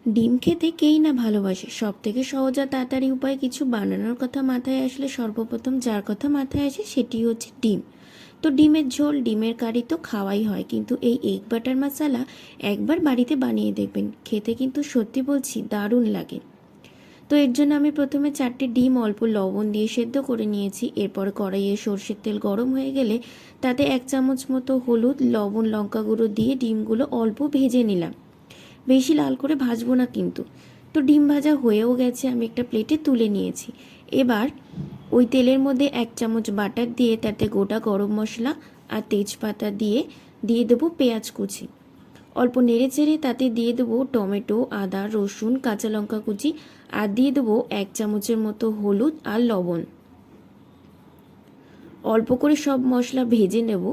ডিম খেতে কেই না ভালোবাসে। সবথেকে সহজ আর তাড়াতাড়ি উপায় কিছু বানানোর কথা মাথায় আসলে সর্বপ্রথম যার কথা মাথায় আসে সেটি হচ্ছে ডিম। তো ডিমের ঝোল, ডিমের কারি তো খাওয়াই হয়, কিন্তু এই এগ বাটার মশলা একবার বাড়িতে বানিয়ে দেখবেন, খেতে কিন্তু সত্যি বলছি দারুণ লাগে। তো এর জন্য আমি প্রথমে 4টে ডিম অল্প লবণ দিয়ে সেদ্ধ করে নিয়েছি। এরপর কড়াইয়ে সর্ষের তেল গরম হয়ে গেলে তাতে 1 চামচ মতো হলুদ, লবণ, লঙ্কা গুঁড়ো দিয়ে ডিমগুলো অল্প ভেজে নিলাম। বেশি লাল করে ভাজবো না কিন্তু। তো ডিম ভাজা হয়েও গেছে, আমি একটা প্লেটে তুলে নিয়েছি। এবার ওই তেলের মধ্যে 1 চামচ বাটার দিয়ে তাতে গোটা গরম মশলা আর তেজপাতা দিয়ে দিয়ে দেবো পেঁয়াজ কুচি। অল্প নেড়ে চেড়ে তাতে দিয়ে দেবো টমেটো, আদা, রসুন, কাঁচা লঙ্কা কুচি আর দিয়ে দেবো 1 চামচের মতো হলুদ আর লবণ। অল্প করে সব মশলা ভেজে নেব।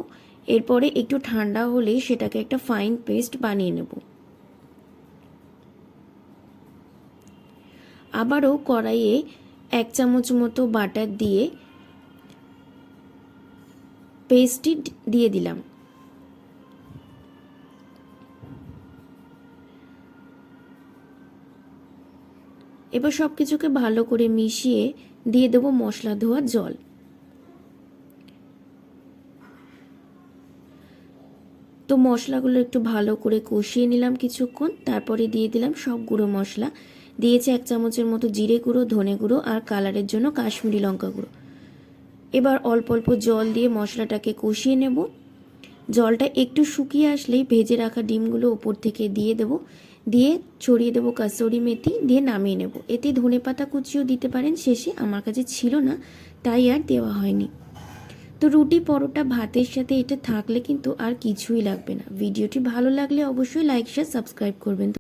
এরপরে একটু ঠান্ডা হলে সেটাকে একটা ফাইন পেস্ট বানিয়ে নেব। আবারও কড়াইয়ে 1 চামচ মতো বাটার দিয়ে পেস্টটি দিয়ে দিলাম। এবার সব কিছুকে ভালো করে মিশিয়ে দিয়ে দেবো মশলা ধোয়া জল। তো মশলাগুলো একটু ভালো করে কষিয়ে নিলাম কিছুক্ষণ, তারপরে দিয়ে দিলাম সব গুঁড়ো মশলা। দিয়েছি 1 চামচের মতো জিরে গুঁড়ো, ধনে গুঁড়ো আর কালারের জন্য কাশ্মীরি লঙ্কা গুঁড়ো। এবার অল্প অল্প জল দিয়ে মশলাটাকে কষিয়ে নেব। জলটা একটু শুকিয়ে আসলেই ভেজে রাখা ডিমগুলো ওপর থেকে দিয়ে দেব, দিয়ে ছড়িয়ে দেবো কাসুরি মেথি, দিয়ে নামিয়ে নেব। এতে ধনেপাতা কুচিও দিতে পারেন শেষে, আমার কাছে ছিল না তাই আর দেওয়া হয়নি। তো রুটি, পরোটা, ভাতের সাথে এটা থাকলে কিন্তু আর কিছুই লাগবে না। ভিডিওটি ভালো লাগলে অবশ্যই লাইক, শেয়ার, সাবস্ক্রাইব করবেন।